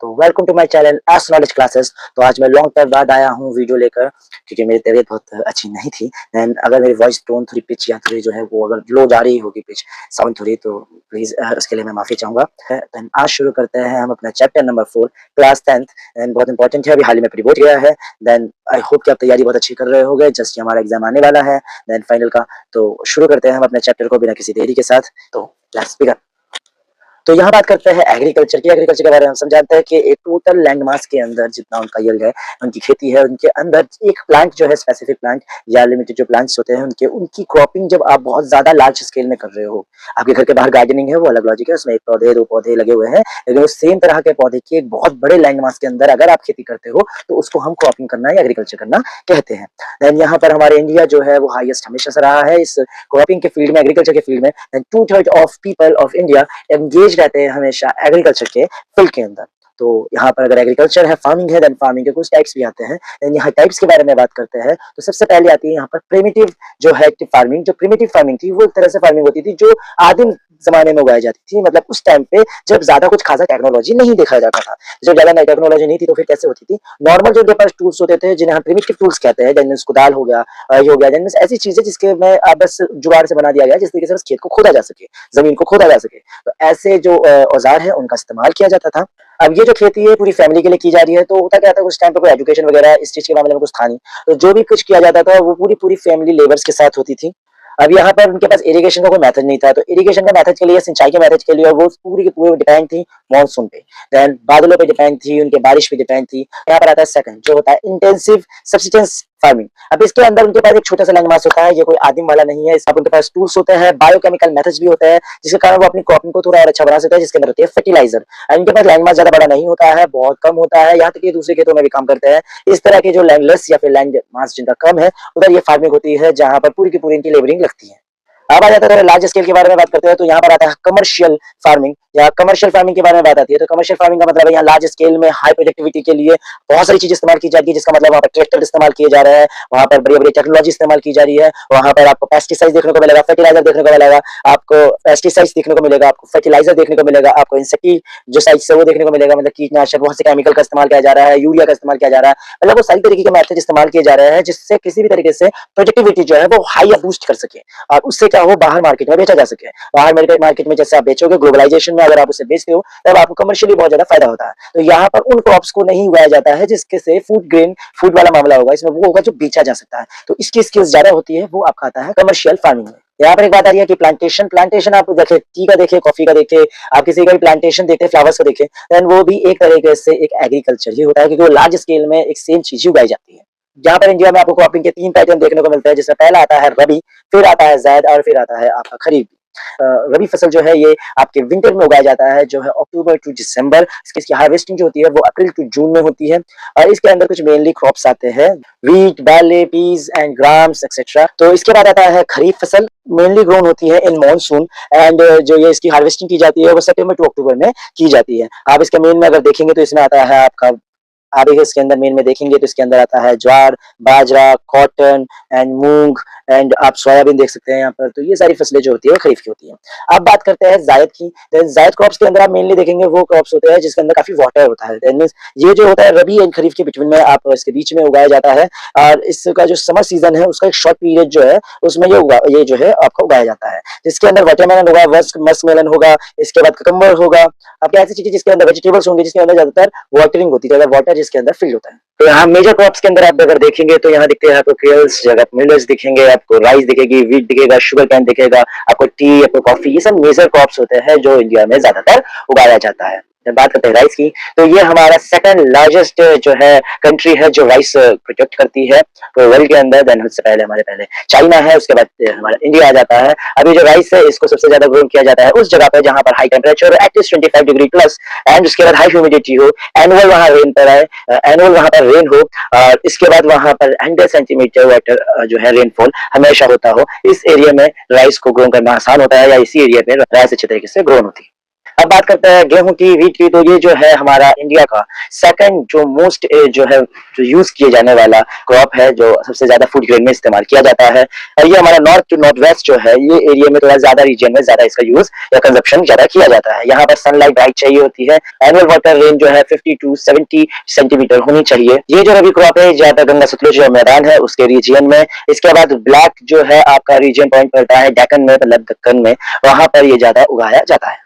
तो welcome to my channel astro knowledge classes. तो आज मैं लॉन्ग टाइम बाद आया हूँ वीडियो लेकर, क्योंकि मेरी तबीयत बहुत अच्छी नहीं थी। एंड अगर मेरी वॉइस टोन थोड़ी पिच या थोड़ी जो है वो अगर लो जा रही होगी पिच साउंड थोड़ी, तो प्लीज उसके लिए मैं माफी चाहूंगा। देन आज शुरू करते हैं हम अपना chapter number 4 class 10th। And बहुत इंपॉर्टेंट है, अभी हाल ही में प्री बोर्ड गया है। देन आई होप कि आप तैयारी बहुत अच्छी कर रहे होगे, जस्ट हमारा एग्जाम आने वाला है देन फाइनल का। तो शुरू करते हैं हम अपने चैप्टर को बिना किसी देरी के साथ। तो लेट्स बिगिन। तो यहाँ बात करते हैं एग्रीकल्चर की। एग्रीकल्चर के बारे में हम समझाते हैं कि एक टोटल लैंड मास के अंदर जितना उनका यील्ड है, उनकी खेती है, उनके अंदर एक प्लांट जो है, स्पेसिफिक प्लांट या लिमिटेड जो प्लांट्स होते हैं उनकी क्रॉपिंग जब आप बहुत ज्यादा लार्ज स्केल में कर रहे हो, आपके घर के बाहर गार्डनिंग है वो अलग लॉजिक है, उसमें एक पौधे दो पौधे लगे हुए हैं, लेकिन उस सेम तरह के पौधे की एक बहुत बड़े लैंड मास के अंदर अगर आप खेती करते हो तो उसको हम क्रॉपिंग करना या एग्रीकल्चर करना कहते हैं। देन यहाँ पर हमारे इंडिया जो है वो हाईएस्ट हमेशा से रहा है इस क्रॉपिंग के फील्ड में, एग्रीकल्चर के फील्ड में। 2/3 of people of India engage रहते हैं हमेशा एग्रीकल्चर के फील्ड के अंदर। तो यहाँ पर अगर एग्रीकल्चर है, फार्मिंग है, देन फार्मिंग के कुछ टाइप्स भी आते हैं। देन यहाँ टाइप्स के बारे में बात करते हैं तो सबसे पहले आती है यहाँ पर प्रिमिटिव जो है फार्मिंग। जो प्रिमिटिव फार्मिंग थी वो एक तरह से फार्मिंग होती थी जो आदिम जमाने में उगाई जाती थी, मतलब उस टाइम पे जब ज्यादा कुछ खासा टेक्नोलॉजी नहीं देखा जाता था। जब ज्यादा नई टेक्नोलॉजी नहीं थी तो फिर कैसे होती थी, नॉर्मल जो उनके पास टूल्स होते थे जिन्हें हम प्रिमिटिव टूल्स कहते हैं, जैसे कुदाल हो गया, ये हो गया, जैसे ऐसी चीजें जिसके में बस जुगाड़ से बना दिया गया जिस तरीके से बस खेत को खोदा जा सके, जमीन को खोदा जा सके। तो ऐसे जो औजार है उनका इस्तेमाल किया जाता था। अब ये जो खेती है पूरी फैमिली के लिए की जा रही है, तो होता क्या था उस टाइम पे कोई एजुकेशन वगैरह इस चीज के मामले में कुछ था नहीं, तो जो भी कुछ किया जाता था वो पूरी पूरी फैमिली लेबर्स के साथ होती थी। अब यहाँ पर उनके पास इरिगेशन का कोई मेथड नहीं था, तो इरिगेशन का मेथड के लिए, सिंचाई के मेथड के लिए वो पूरी की पूरी डिपेंड थी मॉनसून पे, देन बादलों पे डिपेंड थी, उनके बारिश पे डिपेंड थी। यहाँ पर आता है सेकंड जो होता है इंटेंसिव सब्सिस्टेंस फार्मिंग। अब इसके अंदर उनके पास एक छोटा सा लैंड मास होता है, ये कोई आदिम वाला नहीं है। अब उनके पास टूल्स होते हैं, बायोकेमिकल मेथड्स भी होते हैं, जिसके कारण वो अपनी क्रॉपिंग को थोड़ा और अच्छा बना सकते हैं, जिसके अंदर होती है फर्टिलाइजर। इनके पास लैंड मास ज्यादा बड़ा नहीं होता है, बहुत कम होता है, यहाँ तक कि दूसरे खेतों में भी काम करते हैं। इस तरह के जो लैंडलेस या फिर लैंड मास जिनका कम है उधर ये फार्मिंग होती है, जहां पर पूरी की पूरी इनकी लेबरिंग लगती है। अब आ जाता है लार्ज स्केल के बारे में बात करते हैं, तो यहाँ पर आता है कमर्शियल फार्मिंग। यहाँ कमर्शियल फार्मिंग के बारे में बात आती है, तो कमर्शियल फार्मिंग का मतलब है यहाँ लार्ज स्केल में हाई प्रोडक्टिविटी के लिए बहुत सारी चीजें इस्तेमाल की जाती है, जिसका मतलब वहाँ पर ट्रैक्टर इस्तेमाल किए जा रहे हैं, वहाँ पर बड़ी बड़ी टेक्नोलॉजी इस्तेमाल की जा रही है, वहाँ पर आपको पेस्टिसाइड देखने को मिलेगा, फर्टिलाइजर देखने को मिलेगा, आपको पेस्टिसाइड देखने को मिलेगा, आपको फर्टिलाइजर देखने को मिलेगा, आपको इंसेक्टिसाइड्स है वो देखने को मिलेगा, मतलब कीटनाशक, बहुत से केमिकल का इस्तेमाल किया जा रहा है, यूरिया का इस्तेमाल किया जा रहा है, मतलब वो सारी तरीके के मेथड इस्तेमाल किए जा रहे हैं जिससे किसी भी तरीके से प्रोडक्टिविटी जो है वो हाई या बूस्ट कर सके और उससे क्या हो बाहर मार्केट में बेचा जा सके। बाहर मार्केट में जैसे आप बेचोगे, ग्लोबलाइजेशन में अगर आप उसे बेचते हो तब आपको कमर्शियली बहुत ज्यादा फायदा होता है। तो यहाँ पर उन क्रॉप्स को नहीं उगाया जाता है जिसके से फूड ग्रेन फूड वाला मामला होगा, इसमें वो होगा जो बेचा जा सकता है, तो इसकी स्किल्स ज्यादा होती है, वो आपका आता है कमर्शियल फार्मिंग में। यहाँ पर एक बात आ रही है कि प्लांटेशन आप देखें, टी का देखें, कॉफी का देखें, आप किसी का भी प्लांटेशन देखते हैं, फ्लावर्स का देखें, देन वो भी एक तरीके से एक एग्रीकल्चर ही होता है, क्योंकि वो लार्ज स्केल में एक सेम चीज उगाई जाती है। यहाँ पर इंडिया में आपको क्रॉपिंग के 3 पैटर्न देखने को मिलते हैं, जिसमें पहला आता है रबी, फिर आता है ज़ैद और फिर आता है आपका खरीफ। रबी फसल जो है ये आपके विंटर में उगाया जाता है, जो है अक्टूबर टू दिसंबर। इसकी हार्वेस्टिंग जो होती है वो अप्रैल टू जून में होती है, और इसके अंदर कुछ मेनली क्रॉप्स आते हैं, wheat, barley, peas and grams etcetera. तो इसके बाद आता है खरीफ फसल, मेनली ग्रोन होती है इन मॉनसून, एंड जो ये इसकी हार्वेस्टिंग की जाती है वो सितंबर टू अक्टूबर में की जाती है। आप इसके मेन में अगर देखेंगे तो इसमें आता है आपका, आप इसके अंदर मेन में देखेंगे तो इसके अंदर आता है ज्वार, बाजरा, कॉटन एंड मूंग, एंड आप सोयाबीन देख सकते हैं यहाँ पर। तो ये सारी फसलें जो होती है वो खरीफ की होती है। अब बात करते हैं जायद की। जायद क्रॉप्स के अंदर आप मेनली देखेंगे वो क्रॉप्स होते हैं जिसके अंदर काफी वाटर होता है। ये जो होता है रबी एंड खरीफ के बिटवीन में, आप इसके बीच में उगाया जाता है, और इसका जो समर सीजन है उसका एक शॉर्ट पीरियड जो है उसमें ये जो है आपका उगाया जाता है, जिसके अंदर वाटरमेलन होगा, मस्कमेलन होगा, इसके बाद ककम्बर होगा। आपके ऐसी चीजें जिसके अंदर वेजिटेबल्स होंगे जिसके अंदर ज्यादातर वाटरिंग होती है, वाटर जिसके अंदर फील्ड होता है। तो यहाँ मेजर क्रॉप्स के अंदर आप अगर देखेंगे तो यहाँ दिखते हैं आपको केल्स, मिलेट्स दिखेंगे, आपको राइस दिखेगी, व्हीट दिखेगा, शुगर कैन दिखेगा, आपको टी, आपको कॉफी, ये सब मेजर क्रॉप्स होते हैं जो इंडिया में ज्यादातर उगाया जाता है। जब बात करते हैं राइस की, तो ये हमारा सेकंड लार्जेस्ट जो है कंट्री है जो राइस प्रोडक्ट करती है तो वर्ल्ड के अंदर। देन उससे पहले हमारे पहले चाइना है, उसके बाद हमारा इंडिया आ जाता है। अभी जो राइस है इसको सबसे ज्यादा ग्रो किया जाता है उस जगह पे जहां पर high temperature at least 25 degree plus, and उसके बाद हाई ह्यूमिडिटी हो, एनुअल वहां रेन पर आए, एनुअल वहां पर रेन हो, और इसके बाद वहां पर 100 सेंटीमीटर वाटर जो है रेनफॉल हमेशा होता हो। इस एरिया में राइस को ग्रो करना आसान होता है, या इसी एरिया में राइस अच्छे तरीके से ग्रो होती है। अब बात करते हैं गेहूं की, व्हीट की। तो ये जो है हमारा इंडिया का सेकंड जो मोस्ट जो है जो यूज किए जाने वाला क्रॉप है, जो सबसे ज्यादा फूड ग्रेन में इस्तेमाल किया जाता है। और ये हमारा नॉर्थ टू नॉर्थ वेस्ट जो है, ये एरिया में थोड़ा ज्यादा, रीजन में ज्यादा इसका यूज या कंजप्शन ज्यादा किया जाता है। यहाँ पर सनलाइट ब्राइट चाहिए होती है। एनुअल वाटर रेंज जो है 50 टू 70 सेंटीमीटर होनी चाहिए। ये जो रबी क्रॉप है ज्यादा गंगा सतलुज जो मैदान है उसके रीजन में। इसके बाद ब्लैक जो है आपका रीजन पॉइंट पड़ता है डेक्कन में, मतलब दक्कन में, वहां पर ये ज्यादा उगाया जाता है।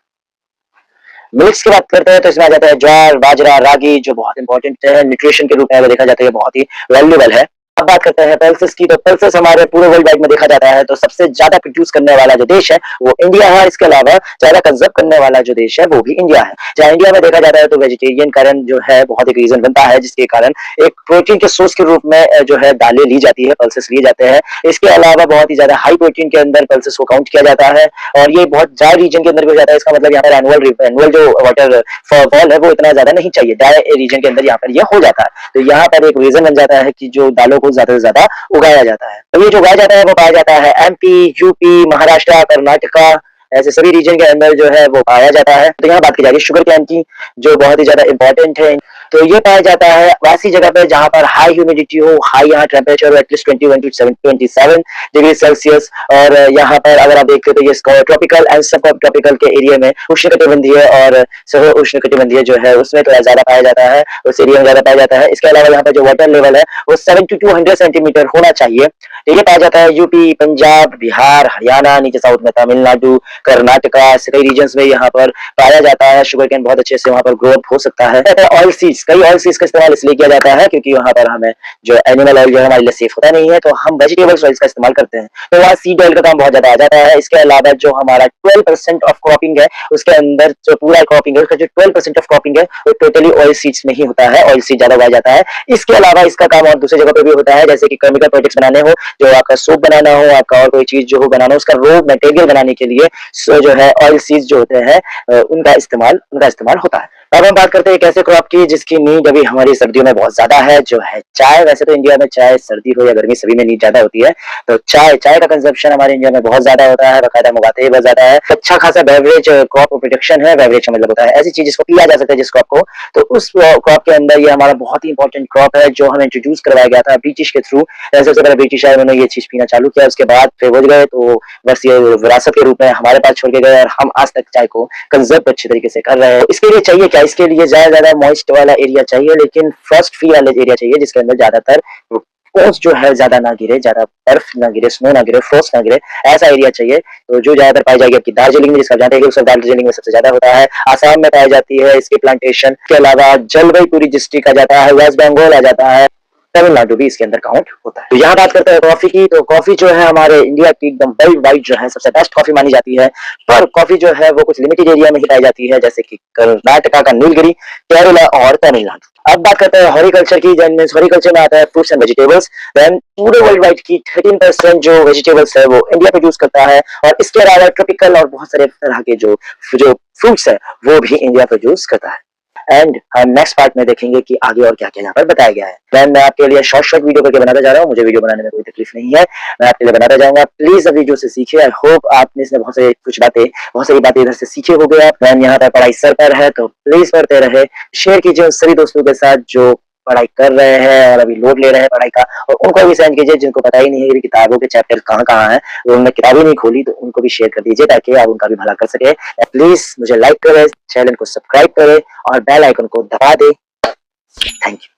मिल्क्स की बात करते हैं तो इसमें आ जाता है ज्वार, बाजरा, रागी, जो बहुत इंपॉर्टेंट है न्यूट्रिशन के रूप में अगर देखा जाता है, बहुत ही वैल्यूएबल है। अब बात करते हैं पल्सेस की। तो पल्सेस हमारे पूरे वर्ल्ड वाइड में देखा जाता है तो सबसे ज्यादा प्रोड्यूस करने वाला जो देश है वो इंडिया है। इसके अलावा ज्यादा कंजर्व करने वाला जो देश है वो भी इंडिया है। जहाँ इंडिया में देखा जाता है तो वेजिटेरियन कारण जो है बहुत एक रीजन बनता है, जिसके कारण एक प्रोटीन के सोर्स के रूप में जो है दालें ली जाती है, पल्सेस लिए जाते हैं। इसके अलावा बहुत ही ज्यादा हाई प्रोटीन के अंदर पल्सेस को काउंट किया जाता है और ये बहुत ड्राई रीजन के अंदर भी हो जाता है। इसका मतलब यहाँ पर एनुअल जो वाटर फॉल है वो इतना ज्यादा नहीं चाहिए, ड्राई रीजन के अंदर यहाँ पर ये हो जाता है। तो यहाँ पर एक रीजन बन जाता है कि जो दालों को ज्यादा से ज्यादा उगाया जाता है। तो ये जो उगाया जाता है वो पाया जाता है एमपी, यूपी, महाराष्ट्र, कर्नाटका, ऐसे सभी रीजन के अंदर जो है वो पाया जाता है। तो यहाँ बात की जाएगी शुगर कैन की, जो बहुत ही ज्यादा इंपॉर्टेंट है। तो ये पाया जाता है वैसी जगह पे जहां पर हाई ह्यूमिडिटी हो, हाई यहाँ टेम्परेचर हो, एटलीस्ट 21 टू 27 डिग्री सेल्सियस। और यहाँ पर अगर आप देखते हो तो ये ट्रॉपिकल एंड सब ट्रॉपिकल के एरिया में उष्णकटिबंधीय और सह उष्णकटिबंधीय जो है उसमें थोड़ा ज्यादा पाया जाता है, उस एरिया में ज्यादा पाया जाता है। इसके अलावा यहाँ पर जो वाटर लेवल है वो 70 टू 200 सेंटीमीटर होना चाहिए। ये पाया जाता है यूपी, पंजाब, बिहार, हरियाणा, नीचे साउथ में तमिलनाडु, कर्नाटका, ऐसे कई रीजन्स में यहाँ पर पाया जाता है। शुगर कैन बहुत अच्छे से वहाँ पर ग्रो हो सकता है। ऑयल सीड्स, कई ऑयल सीड्स का इस्तेमाल इसलिए किया जाता है क्योंकि वहाँ पर हमें जो एनिमल ऑयल जो है हमारे लिए सेफ होता नहीं है, तो हम वेजिटेबल्स ऑयल का इस्तेमाल करते हैं, तो वहाँ सीड ऑयल का काम बहुत ज्यादा आ जाता है। इसके अलावा जो हमारा 12% ऑफ क्रॉपिंग है उसके अंदर जो पूरा क्रॉपिंग है उसका जो 12% ऑफ क्रॉपिंग है वो टोटली ऑयल सीड्स में ही होता है, ऑयल सीड ज्यादा उगाया जाता है। इसके अलावा इसका काम और दूसरी जगह पे भी होता है, जैसे कि केमिकल प्रोडक्ट्स बनाने हो, जो आपका सोप बनाना हो, आपका और कोई चीज जो हो बनाना हो, उसका रॉ मटेरियल बनाने के लिए जो है ऑयल सीड्स जो होते हैं उनका इस्तेमाल होता है। अब हम बात करते हैं एक ऐसे क्रॉप की जिसकी नीड अभी हमारी सर्दियों में बहुत ज्यादा है, जो है चाय। वैसे तो इंडिया में चाय सर्दी हो या गर्मी सभी में नीड ज्यादा होती है, तो चाय का कंजप्शन हमारे इंडिया में बहुत ज्यादा होता है, बाकायदा हम उगाते ही बहुत ज्यादा है। अच्छा खासा बेवरेज क्रॉप प्रोडक्शन है, बेवरेज का मतलब होता है ऐसी चीज जिसको पिया जा सकता है जिस क्रॉप को। तो उस क्रॉप के अंदर ये हमारा बहुत ही इंपॉर्टेंट क्रॉप है जो हमें इंट्रोड्यूस करवाया गया था ब्रिटिश के थ्रू। सबसे पहले ब्रिटिश आए, उन्होंने ये चीज पीना चालू किया, उसके बाद फिर वो गए, तो बस ये विरासत के रूप में हमारे पास छोड़ के गए और हम आज तक चाय को कंजर्व अच्छे तरीके से कर रहे हैं। इसके लिए चाहिए क्या? इसके लिए ज्यादा मॉइस्ट वाला एरिया चाहिए, लेकिन फ्रॉस्ट फ्री वाला एरिया चाहिए जिसके अंदर ज्यादातर ओस जो है ज्यादा ना गिरे, ज्यादा बर्फ ना गिरे, स्नो ना गिरे, फ्रोस्ट ना गिरे, ऐसा एरिया चाहिए। तो जो ज्यादातर पाई जाएगी आपकी दार्जिलिंग में, जिसका जानते हैं कि दार्जिलिंग में सबसे ज्यादा होता है। आसाम में पाई जाती है इसकी प्लांटेशन। के अलावा जलपाईगुड़ी डिस्ट्रिक्ट आ जाता है, वेस्ट बंगाल आ जाता है, तमिलनाडु भी इसके अंदर काउंट होता है। तो यहाँ बात करते हैं कॉफी की। तो कॉफी जो है हमारे इंडिया की एकदम वर्ल्ड वाइड जो है सबसे बेस्ट कॉफी मानी जाती है, पर कॉफी जो है वो कुछ लिमिटेड एरिया में ही पाई जाती है, जैसे कि कर्नाटका का नीलगिरी, केरला और तमिलनाडु। अब बात करते हैं हॉर्टिकल्चर की। हॉर्टिकल्चर में आता है फ्रूट्स एंड वेजिटेबल्स। देन पूरे वर्ल्ड वाइड की 13% जो वेजिटेबल्स है वो इंडिया प्रोड्यूस करता है, और इसके अलावा ट्रॉपिकल और बहुत सारे तरह के जो फ्रूट्स है वो भी इंडिया प्रोड्यूस करता है। एंड हम नेक्स्ट पार्ट में देखेंगे कि आगे और क्या क्या यहाँ पर बताया गया है। देन मैं आपके लिए शॉर्ट वीडियो करके बनाता जा रहा हूँ, मुझे वीडियो बनाने में कोई तकलीफ नहीं है, मैं आपके लिए बनाता जाऊंगा। प्लीज अभी जो से सीखिए। आई होप आपने इसमें बहुत सारी बातें इधर से सीखे हो गए आप। मैम यहाँ पर पढ़ाई सर पर है, तो प्लीज पढ़ते रहे, शेयर कीजिए उन सभी दोस्तों के साथ जो पढ़ाई कर रहे हैं और अभी लोड ले रहे हैं पढ़ाई का, और उनको भी सेंड कीजिए जिनको पता ही नहीं है कि किताबों के चैप्टर कहाँ हैं, उन्होंने किताब ही नहीं खोली, तो उनको भी शेयर कर दीजिए ताकि आप उनका भी भला कर सके। प्लीज मुझे लाइक करें, चैनल को सब्सक्राइब करें और बेल आइकन को दबा दें। Thank you.